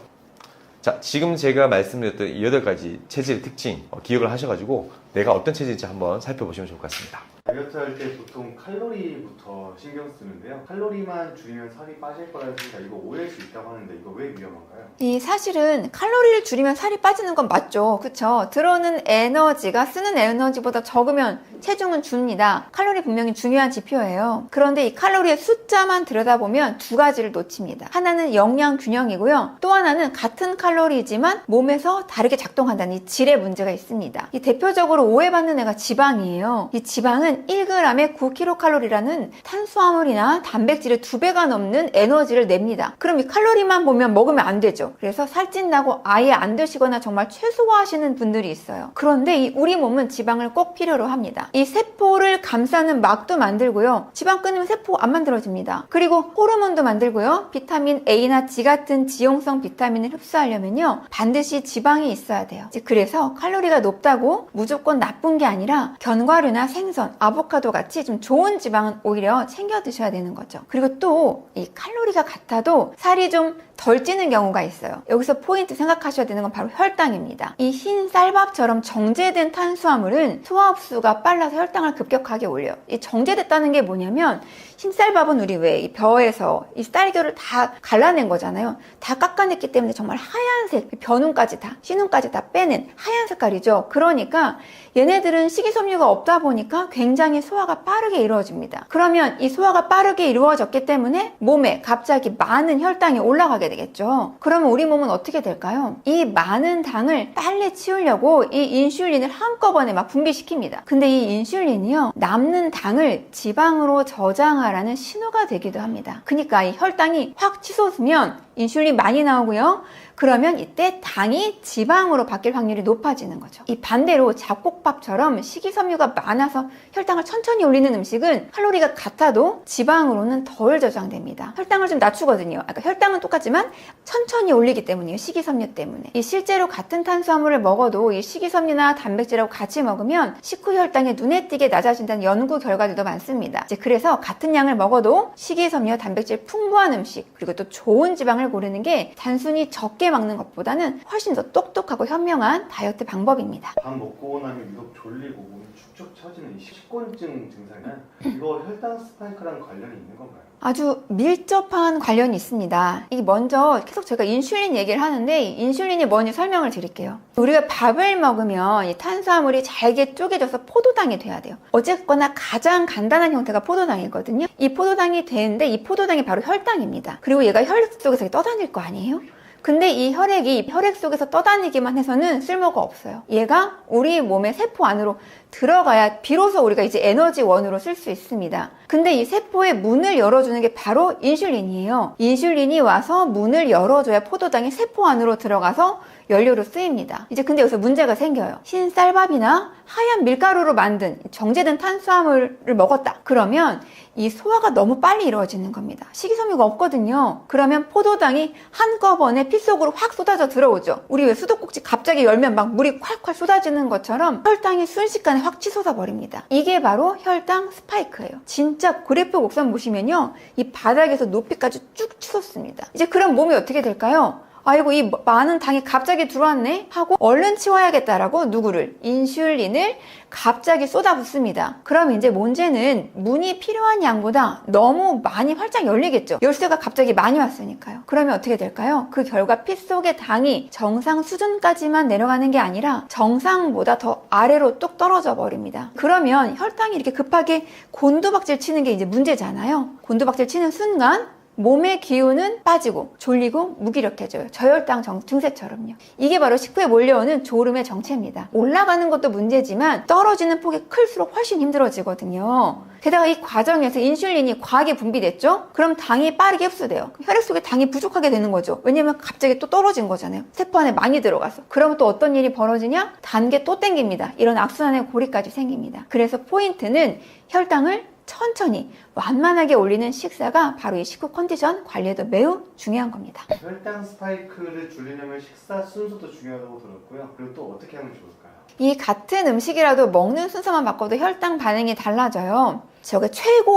[SPEAKER 1] 자, 지금 제가 말씀드렸던 이 8가지 체질의 특징 기억을 하셔가지고 내가 어떤 체질인지 한번 살펴보시면 좋을 것 같습니다.
[SPEAKER 2] 다이어트 할 때 보통 칼로리부터 신경 쓰는데요. 칼로리만 줄이면 살이 빠질 거라는 생각, 이거 오해할 수 있다고 하는데 이거 왜 위험한가요?
[SPEAKER 3] 이 사실은 칼로리를 줄이면 살이 빠지는 건 맞죠. 그쵸? 들어오는 에너지가 쓰는 에너지보다 적으면 체중은 줍니다. 칼로리 분명히 중요한 지표예요. 그런데 이 칼로리의 숫자만 들여다보면 두 가지를 놓칩니다. 하나는 영양 균형이고요. 또 하나는 같은 칼로리지만 몸에서 다르게 작동한다는 이 질의 문제가 있습니다. 이 대표적으로 오해받는 애가 지방이에요. 이 지방은 1g에 9kcal라는 탄수화물이나 단백질의 2배가 넘는 에너지를 냅니다. 그럼 이 칼로리만 보면 먹으면 안 되죠. 그래서 살찐다고 아예 안 드시거나 정말 최소화하시는 분들이 있어요. 그런데 이 우리 몸은 지방을 꼭 필요로 합니다. 이 세포를 감싸는 막도 만들고요. 지방 끊으면 세포 안 만들어집니다. 그리고 호르몬도 만들고요. 비타민 A나 G 같은 지용성 비타민을 흡수하려면요. 반드시 지방이 있어야 돼요. 그래서 칼로리가 높다고 무조건 나쁜 게 아니라 견과류나 생선, 아보카도 같이 좀 좋은 지방은 오히려 챙겨 드셔야 되는 거죠. 그리고 또 이 칼로리가 같아도 살이 좀 덜 찌는 경우가 있어요. 여기서 포인트 생각하셔야 되는 건 바로 혈당입니다. 이 흰 쌀밥처럼 정제된 탄수화물은 소화 흡수가 빨라서 혈당을 급격하게 올려요. 이 정제됐다는 게 뭐냐면 흰쌀밥은 우리 왜 이 벼에서 이 쌀겨를 다 갈라낸 거잖아요. 다 깎아냈기 때문에 정말 하얀색, 변운까지 다, 신운까지 다 빼낸 하얀 색깔이죠. 그러니까 얘네들은 식이섬유가 없다 보니까 굉장히 소화가 빠르게 이루어집니다. 그러면 이 소화가 빠르게 이루어졌기 때문에 몸에 갑자기 많은 혈당이 올라가게 되겠죠. 그러면 우리 몸은 어떻게 될까요? 이 많은 당을 빨리 치우려고 이 인슐린을 한꺼번에 막 분비시킵니다. 근데 이 인슐린이요, 남는 당을 지방으로 저장하라는 신호가 되기도 합니다. 그러니까 이 혈당이 확 치솟으면 인슐린 많이 나오고요. 그러면 이때 당이 지방으로 바뀔 확률이 높아지는 거죠. 이 반대로 잡곡밥처럼 식이섬유가 많아서 혈당을 천천히 올리는 음식은 칼로리가 같아도 지방으로는 덜 저장됩니다. 혈당을 좀 낮추거든요. 아까 혈당은 똑같지만 천천히 올리기 때문이에요. 식이섬유 때문에. 이 실제로 같은 탄수화물을 먹어도 이 식이섬유나 단백질하고 같이 먹으면 식후 혈당이 눈에 띄게 낮아진다는 연구 결과들도 많습니다. 그래서 같은 양을 먹어도 식이섬유와 단백질 풍부한 음식, 그리고 또 좋은 지방을 고르는 게 단순히 적게 먹는 것보다는 훨씬 더 똑똑하고 현명한 다이어트 방법입니다.
[SPEAKER 2] 밥 먹고 나면 유독 졸리고 몸이 축축 처지는 이 식곤증 증상은 이거 혈당 스파이크랑 관련이 있는 건가요?
[SPEAKER 3] 아주 밀접한 관련이 있습니다. 이 먼저 계속 제가 인슐린 얘기를 하는데 인슐린이 뭔지 설명을 드릴게요. 우리가 밥을 먹으면 이 탄수화물이 잘게 쪼개져서 포도당이 돼야 돼요. 어쨌거나 가장 간단한 형태가 포도당이거든요. 이 포도당이 되는데 이 포도당이 바로 혈당입니다. 그리고 얘가 혈액 속에서 떠다닐 거 아니에요? 근데 이 혈액이 혈액 속에서 떠다니기만 해서는 쓸모가 없어요. 얘가 우리 몸의 세포 안으로 들어가야 비로소 우리가 이제 에너지원으로 쓸 수 있습니다. 근데 이 세포의 문을 열어주는 게 바로 인슐린이에요. 인슐린이 와서 문을 열어줘야 포도당이 세포 안으로 들어가서 연료로 쓰입니다. 이제 근데 여기서 문제가 생겨요. 흰 쌀밥이나 하얀 밀가루로 만든 정제된 탄수화물을 먹었다. 그러면 이 소화가 너무 빨리 이루어지는 겁니다. 식이섬유가 없거든요. 그러면 포도당이 한꺼번에 피 속으로 확 쏟아져 들어오죠. 우리 왜 수도꼭지 갑자기 열면 막 물이 콸콸 쏟아지는 것처럼 혈당이 순식간에 확 치솟아 버립니다. 이게 바로 혈당 스파이크예요. 진짜 그래프 곡선 보시면요, 이 바닥에서 높이까지 쭉 치솟습니다. 이제 그럼 몸이 어떻게 될까요? 아이고 이 많은 당이 갑자기 들어왔네 하고 얼른 치워야겠다라고 누구를? 인슐린을 갑자기 쏟아붓습니다. 그럼 이제 문제는 문이 필요한 양보다 너무 많이 활짝 열리겠죠. 열쇠가 갑자기 많이 왔으니까요. 그러면 어떻게 될까요? 그 결과 피 속의 당이 정상 수준까지만 내려가는 게 아니라 정상보다 더 아래로 뚝 떨어져 버립니다. 그러면 혈당이 이렇게 급하게 곤두박질 치는 게 이제 문제잖아요. 곤두박질 치는 순간 몸의 기운은 빠지고 졸리고 무기력해져요. 저혈당 증세처럼요. 이게 바로 식후에 몰려오는 졸음의 정체입니다. 올라가는 것도 문제지만 떨어지는 폭이 클수록 훨씬 힘들어지거든요. 게다가 이 과정에서 인슐린이 과하게 분비됐죠? 그럼 당이 빠르게 흡수돼요. 혈액 속에 당이 부족하게 되는 거죠. 왜냐면 갑자기 또 떨어진 거잖아요. 세포 안에 많이 들어가서. 그러면 또 어떤 일이 벌어지냐? 단계 또 땡깁니다. 이런 악순환의 고리까지 생깁니다. 그래서 포인트는 혈당을 천천히 완만하게 올리는 식사가 바로 이 식후 컨디션 관리에도 매우 중요한 겁니다.
[SPEAKER 2] 혈당 스파이크를 줄이려면 식사 순서도 중요하다고 들었고요. 그리고 또 어떻게 하면 좋을까요?
[SPEAKER 3] 이 같은 음식이라도 먹는 순서만 바꿔도 혈당 반응이 달라져요. 저게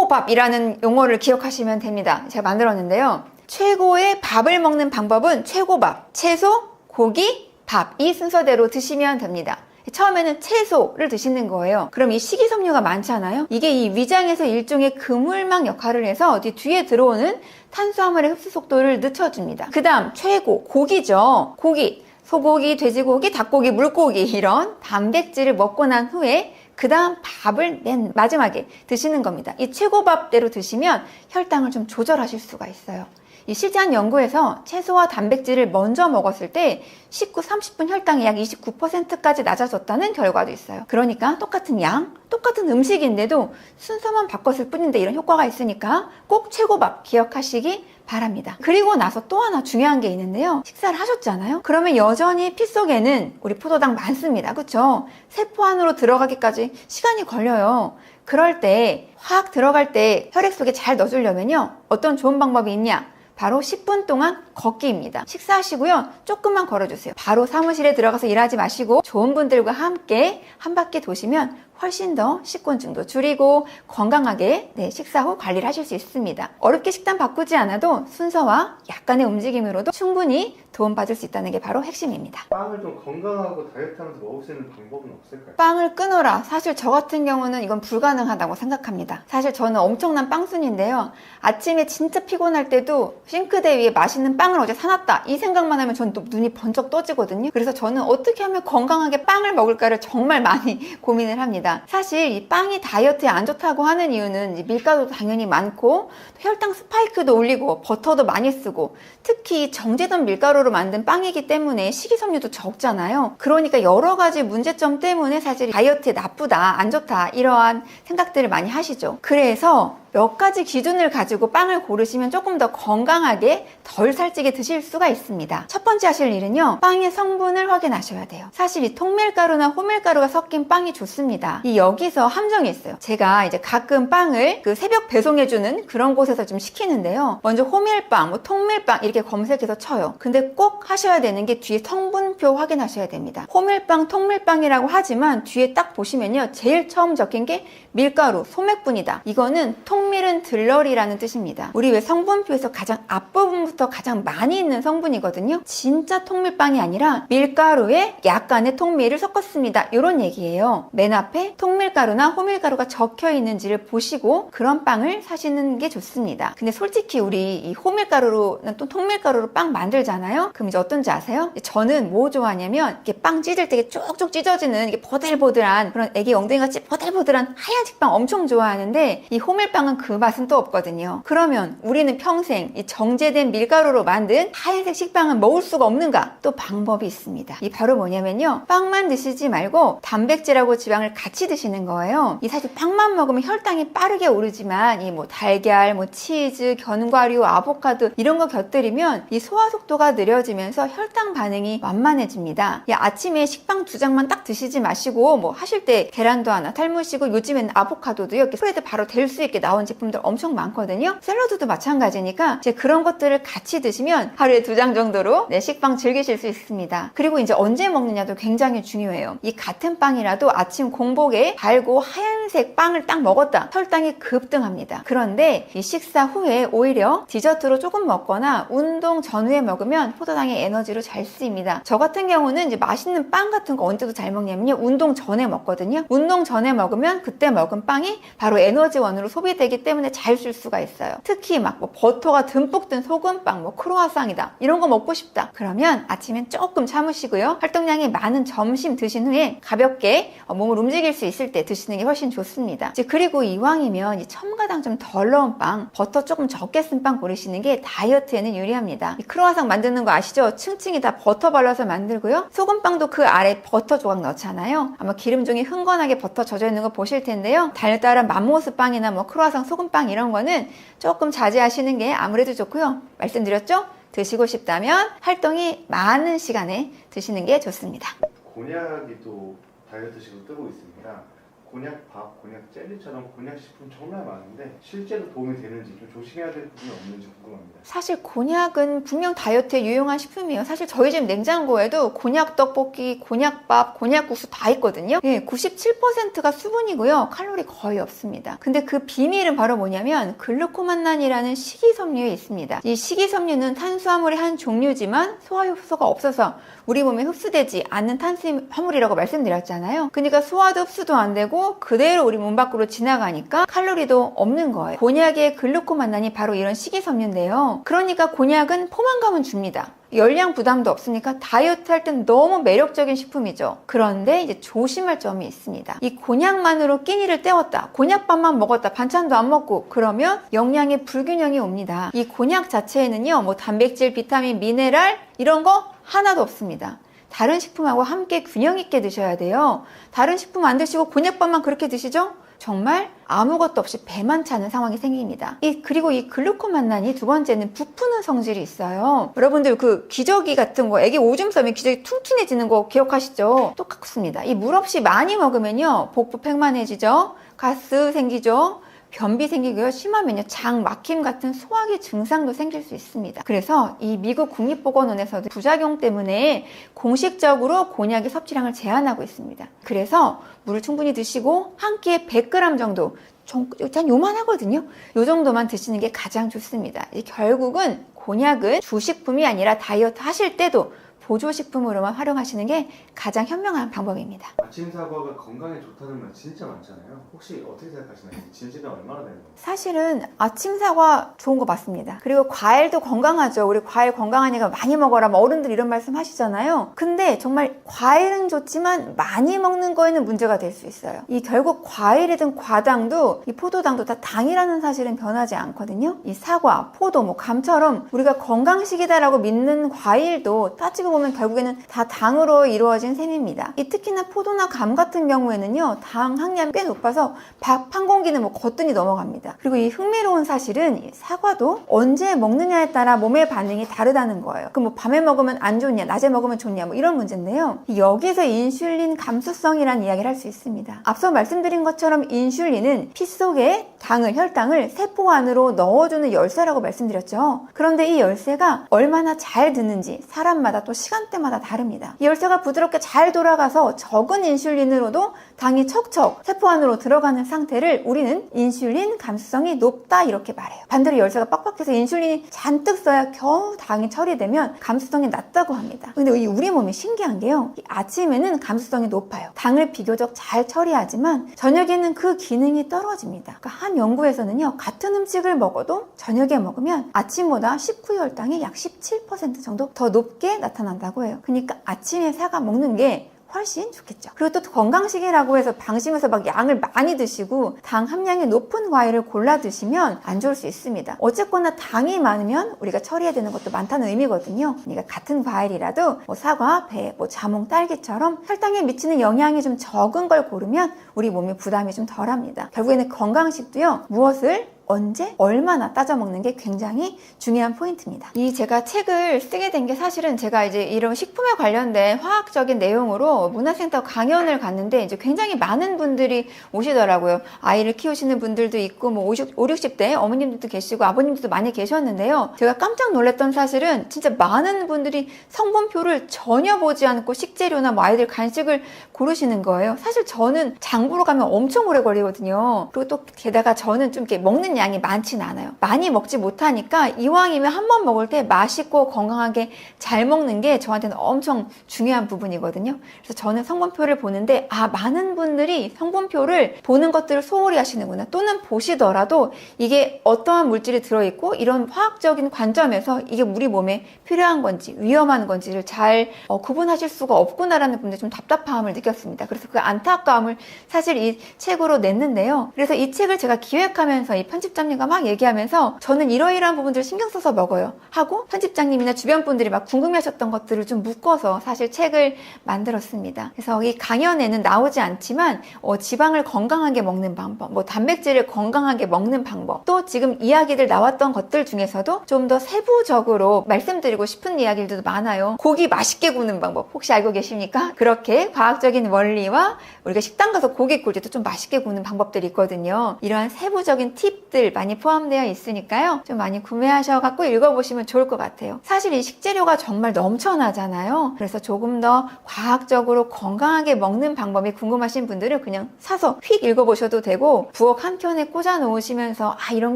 [SPEAKER 3] 최고밥이라는 용어를 기억하시면 됩니다. 제가 만들었는데요. 최고의 밥을 먹는 방법은 최고밥, 채소, 고기, 밥 이 순서대로 드시면 됩니다. 처음에는 채소를 드시는 거예요. 그럼 이 식이섬유가 많잖아요. 이게 이 위장에서 일종의 그물망 역할을 해서 뒤에 들어오는 탄수화물의 흡수 속도를 늦춰줍니다. 그 다음 최고 고기죠. 고기, 소고기, 돼지고기, 닭고기, 물고기 이런 단백질을 먹고 난 후에 그 다음 밥을 맨 마지막에 드시는 겁니다. 이 최고밥대로 드시면 혈당을 좀 조절하실 수가 있어요. 이 실제 한 연구에서 채소와 단백질을 먼저 먹었을 때 식후 30분 혈당이 약 29%까지 낮아졌다는 결과도 있어요. 그러니까 똑같은 양, 똑같은 음식인데도 순서만 바꿨을 뿐인데 이런 효과가 있으니까 꼭 최고밥 기억하시기 바랍니다. 그리고 나서 또 하나 중요한 게 있는데요. 식사를 하셨잖아요. 그러면 여전히 피 속에는 우리 포도당 많습니다. 그렇죠? 세포 안으로 들어가기까지 시간이 걸려요. 그럴 때 확 들어갈 때 혈액 속에 잘 넣어주려면요. 어떤 좋은 방법이 있냐? 바로 10분 동안 걷기입니다. 식사하시고요. 조금만 걸어주세요. 바로 사무실에 들어가서 일하지 마시고 좋은 분들과 함께 한 바퀴 도시면 훨씬 더 식곤증도 줄이고 건강하게 식사 후 관리를 하실 수 있습니다. 어렵게 식단 바꾸지 않아도 순서와 약간의 움직임으로도 충분히 도움받을 수 있다는 게 바로 핵심입니다.
[SPEAKER 2] 빵을 좀 건강하고 다이어트하면서 먹을 수 있는 방법은 없을까요?
[SPEAKER 3] 빵을 끊어라. 사실 저 같은 경우는 이건 불가능하다고 생각합니다. 사실 저는 엄청난 빵순인데요. 아침에 진짜 피곤할 때도 싱크대 위에 맛있는 빵을 어제 사놨다. 이 생각만 하면 전 또 눈이 번쩍 떠지거든요. 그래서 저는 어떻게 하면 건강하게 빵을 먹을까를 정말 많이 고민을 합니다. 사실 이 빵이 다이어트에 안 좋다고 하는 이유는 밀가루도 당연히 많고 혈당 스파이크도 올리고 버터도 많이 쓰고 특히 정제된 밀가루로 만든 빵이기 때문에 식이섬유도 적잖아요. 그러니까 여러 가지 문제점 때문에 사실 다이어트에 나쁘다, 안 좋다 이러한 생각들을 많이 하시죠. 그래서 몇 가지 기준을 가지고 빵을 고르시면 조금 더 건강하게 덜 살찌게 드실 수가 있습니다. 첫 번째 하실 일은요. 빵의 성분을 확인하셔야 돼요. 사실 이 통밀가루나 호밀가루가 섞인 빵이 좋습니다. 이 여기서 함정이 있어요. 제가 이제 가끔 빵을 그 새벽 배송해주는 그런 곳에서 좀 시키는데요. 먼저 호밀빵, 뭐 통밀빵 이렇게 검색해서 쳐요. 근데 꼭 하셔야 되는 게 뒤에 성분표 확인하셔야 됩니다. 호밀빵, 통밀빵이라고 하지만 뒤에 딱 보시면요. 제일 처음 적힌 게 밀가루, 소맥분이다. 이거는 통밀은 들러리라는 뜻입니다. 우리 왜 성분표에서 가장 앞부분부터 가장 많이 있는 성분이거든요. 진짜 통밀빵이 아니라 밀가루에 약간의 통밀을 섞었습니다. 이런 얘기예요. 맨 앞에 통밀가루나 호밀가루가 적혀 있는지를 보시고 그런 빵을 사시는 게 좋습니다. 근데 솔직히 우리 이 호밀가루로는 또 통밀가루로 빵 만들잖아요. 그럼 이제 어떤지 아세요? 저는 뭐 좋아하냐면 이렇게 빵 찢을 때 쭉쭉 찢어지는 이게 보들보들한 그런 애기 엉덩이같이 보들보들한 하얀 식빵 엄청 좋아하는데 이 호밀빵은 그 맛은 또 없거든요. 그러면 우리는 평생 이 정제된 밀가루로 만든 하얀색 식빵은 먹을 수가 없는가? 또 방법이 있습니다. 이 바로 뭐냐면요. 빵만 드시지 말고 단백질하고 지방을 같이 드시는 거예요. 이 사실 빵만 먹으면 혈당이 빠르게 오르지만 이 뭐 달걀, 뭐 치즈, 견과류, 아보카도 이런 거 곁들이면 이 소화 속도가 느려지면서 혈당 반응이 완만해 배만해집니다. 아침에 식빵 2장만 딱 드시지 마시고 뭐 하실 때 계란도 하나 삶으시고 요즘에는 아보카도도요. 이렇게 스프레드 바로 될 수 있게 나온 제품들 엄청 많거든요. 샐러드도 마찬가지니까 이제 그런 것들을 같이 드시면 하루에 2장 정도로 식빵 즐기실 수 있습니다. 그리고 이제 언제 먹느냐도 굉장히 중요해요. 이 같은 빵이라도 아침 공복에 달고 하얀색 빵을 딱 먹었다. 혈당이 급등합니다. 그런데 이 식사 후에 오히려 디저트로 조금 먹거나 운동 전후에 먹으면 포도당의 에너지로 잘 쓰입니다. 저 같은 경우는 이제 맛있는 빵 같은 거 언제도 잘 먹냐면요. 운동 전에 먹거든요. 운동 전에 먹으면 그때 먹은 빵이 바로 에너지원으로 소비되기 때문에 잘 쓸 수가 있어요. 특히 막 뭐 버터가 듬뿍 든 소금빵, 뭐 크로아상이다. 이런 거 먹고 싶다. 그러면 아침엔 조금 참으시고요. 활동량이 많은 점심 드신 후에 가볍게 몸을 움직일 수 있을 때 드시는 게 훨씬 좋습니다. 그리고 이왕이면 이 첨가당 좀 덜 넣은 빵, 버터 조금 적게 쓴 빵 고르시는 게 다이어트에는 유리합니다. 이 크로아상 만드는 거 아시죠? 층층이 다 버터 발라서 만들고요. 소금빵도 그 아래 버터 조각 넣잖아요. 아마 기름종이 흥건하게 버터 젖어 있는 거 보실 텐데요. 달달한 맘모스 빵이나 뭐 크로아상 소금빵 이런 거는 조금 자제하시는 게 아무래도 좋고요. 말씀드렸죠? 드시고 싶다면 활동이 많은 시간에 드시는 게 좋습니다.
[SPEAKER 2] 곤약이 또 다이어트식으로 뜨고 있습니다. 곤약밥, 곤약 젤리처럼 곤약 식품 정말 많은데 실제로 도움이 되는지 좀 조심해야 될 부분이 없는지 궁금합니다.
[SPEAKER 3] 사실 곤약은 분명 다이어트에 유용한 식품이에요. 사실 저희 집 냉장고에도 곤약 떡볶이, 곤약밥, 곤약국수 다 있거든요. 97%가 수분이고요. 칼로리 거의 없습니다. 근데 그 비밀은 바로 뭐냐면 글루코만난이라는 식이섬유에 있습니다. 이 식이섬유는 탄수화물의 한 종류지만 소화효소가 없어서 우리 몸에 흡수되지 않는 탄수화물이라고 말씀드렸잖아요. 그러니까 소화도 흡수도 안 되고 그대로 우리 몸 밖으로 지나가니까 칼로리도 없는 거예요. 곤약의 글루코만난이 바로 이런 식이섬유인데요. 그러니까 곤약은 포만감은 줍니다. 열량 부담도 없으니까 다이어트 할 땐 너무 매력적인 식품이죠. 그런데 이제 조심할 점이 있습니다. 이 곤약만으로 끼니를 때웠다. 곤약밥만 먹었다. 반찬도 안 먹고 그러면 영양의 불균형이 옵니다. 이 곤약 자체에는요, 뭐 단백질, 비타민, 미네랄 이런 거 하나도 없습니다. 다른 식품하고 함께 균형 있게 드셔야 돼요. 다른 식품 안 드시고 곤약밥만 그렇게 드시죠? 정말 아무것도 없이 배만 차는 상황이 생깁니다. 그리고 이 글루코만난이 두 번째는 부푸는 성질이 있어요. 여러분들 그 기저귀 같은 거, 애기 오줌 싸면 기저귀 퉁퉁해지는 거 기억하시죠? 똑같습니다. 이 물 없이 많이 먹으면요, 복부 팽만해지죠? 가스 생기죠? 변비 생기고요. 심하면요, 장 막힘 같은 소화기 증상도 생길 수 있습니다. 그래서 이 미국 국립보건원에서도 부작용 때문에 공식적으로 곤약의 섭취량을 제한하고 있습니다. 그래서 물을 충분히 드시고 한 끼에 100g 정도, 한 요만하거든요. 요 정도만 드시는 게 가장 좋습니다. 결국은 곤약은 주식품이 아니라 다이어트 하실 때도 보조식품으로만 활용하시는 게 가장 현명한 방법입니다.
[SPEAKER 2] 아침 사과가 건강에 좋다는 말 진짜 많잖아요. 혹시 어떻게 생각하시나요? 진실은 얼마나 되는 거예요?
[SPEAKER 3] 사실은 아침 사과 좋은 거 맞습니다. 그리고 과일도 건강하죠. 우리 과일 건강하니까 많이 먹어라. 어른들 이런 말씀 하시잖아요. 근데 정말 과일은 좋지만 많이 먹는 거에는 문제가 될 수 있어요. 결국 과일이든 과당도 이 포도당도 다 당이라는 사실은 변하지 않거든요. 이 사과, 포도, 감처럼 우리가 건강식이다라고 믿는 과일도 따지고 보면 결국에는 다 당으로 이루어진 셈입니다. 특히나 포도나 감 같은 경우에는요, 당 함량이 꽤 높아서 밥 한 공기는 거뜬히 넘어갑니다. 그리고 이 흥미로운 사실은 이 사과도 언제 먹느냐에 따라 몸의 반응이 다르다는 거예요. 밤에 먹으면 안 좋냐, 낮에 먹으면 좋냐, 이런 문제인데요. 여기서 인슐린 감수성이라는 이야기를 할 수 있습니다. 앞서 말씀드린 것처럼 인슐린은 피 속에 혈당을 세포 안으로 넣어주는 열쇠라고 말씀드렸죠. 그런데 이 열쇠가 얼마나 잘 듣는지 사람마다 또 시간대마다 다릅니다. 이 열쇠가 부드럽게 잘 돌아가서 적은 인슐린으로도 당이 척척 세포 안으로 들어가는 상태를 우리는 인슐린 감수성이 높다 이렇게 말해요. 반대로 열쇠가 빡빡해서 인슐린이 잔뜩 써야 겨우 당이 처리되면 감수성이 낮다고 합니다. 근데 우리 몸이 신기한 게요, 아침에는 감수성이 높아요. 당을 비교적 잘 처리하지만 저녁에는 그 기능이 떨어집니다. 그러니까 한 연구에서는요, 같은 음식을 먹어도 저녁에 먹으면 아침보다 식후 혈당이 약 17% 정도 더 높게 나타난다고 해요. 그러니까 아침에 사과 먹는 게 훨씬 좋겠죠. 그리고 또 건강식이라고 해서 방심해서 양을 많이 드시고 당 함량이 높은 과일을 골라 드시면 안 좋을 수 있습니다. 어쨌거나 당이 많으면 우리가 처리해야 되는 것도 많다는 의미거든요. 그러니까 같은 과일이라도 사과, 배, 자몽, 딸기처럼 혈당에 미치는 영향이 좀 적은 걸 고르면 우리 몸의 부담이 좀 덜합니다. 결국에는 건강식도요, 무엇을 언제, 얼마나 따져 먹는 게 굉장히 중요한 포인트입니다. 이 제가 책을 쓰게 된 게 사실은 제가 이제 이런 식품에 관련된 화학적인 내용으로 문화센터 강연을 갔는데 이제 굉장히 많은 분들이 오시더라고요. 아이를 키우시는 분들도 있고 뭐 50, 60대 어머님들도 계시고 아버님들도 많이 계셨는데요. 제가 깜짝 놀랐던 사실은 진짜 많은 분들이 성분표를 전혀 보지 않고 식재료나 뭐 아이들 간식을 고르시는 거예요. 사실 저는 장 보러 가면 엄청 오래 걸리거든요. 그리고 또 게다가 저는 좀 이렇게 먹는 양이 많진 않아요. 많이 먹지 못하니까 이왕이면 한 번 먹을 때 맛있고 건강하게 잘 먹는 게 저한테는 엄청 중요한 부분이거든요. 그래서 저는 성분표를 보는데 많은 분들이 성분표를 보는 것들을 소홀히 하시는구나. 또는 보시더라도 이게 어떠한 물질이 들어있고 이런 화학적인 관점에서 이게 우리 몸에 필요한 건지 위험한 건지를 잘 구분하실 수가 없구나라는 분들이 좀 답답함을 느꼈습니다. 그래서 그 안타까움을 사실 이 책으로 냈는데요. 그래서 이 책을 제가 기획하면서 이 편집장님과 막 얘기하면서 저는 이러이러한 부분들을 신경 써서 먹어요 하고 편집장님이나 주변 분들이 막 궁금해하셨던 것들을 좀 묶어서 사실 책을 만들었습니다. 그래서 이 강연에는 나오지 않지만 지방을 건강하게 먹는 방법, 뭐 단백질을 건강하게 먹는 방법, 또 지금 이야기들 나왔던 것들 중에서도 좀 더 세부적으로 말씀드리고 싶은 이야기들도 많아요. 고기 맛있게 구우는 방법 혹시 알고 계십니까? 그렇게 과학적인 원리와 우리가 식당 가서 고기 구울 때도 좀 맛있게 구우는 방법들이 있거든요. 이러한 세부적인 팁들 많이 포함되어 있으니까요. 좀 많이 구매하셔갖고 읽어보시면 좋을 것 같아요. 사실 이 식재료가 정말 넘쳐나잖아요. 그래서 조금 더 과학적으로 건강하게 먹는 방법이 궁금하신 분들은 그냥 사서 휙 읽어보셔도 되고 부엌 한켠에 꽂아 놓으시면서 이런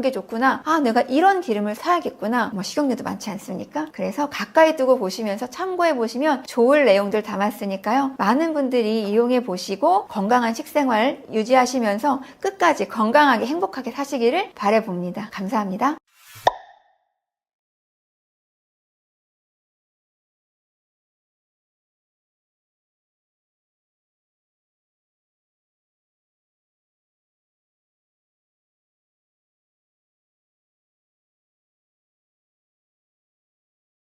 [SPEAKER 3] 게 좋구나, 내가 이런 기름을 사야겠구나, 뭐 식용유도 많지 않습니까? 그래서 가까이 두고 보시면서 참고해 보시면 좋을 내용들 담았으니까요. 많은 분들이 이용해 보시고 건강한 식생활 유지하시면서 끝까지 건강하게 행복하게 사시기를 바라봅니다. 감사합니다.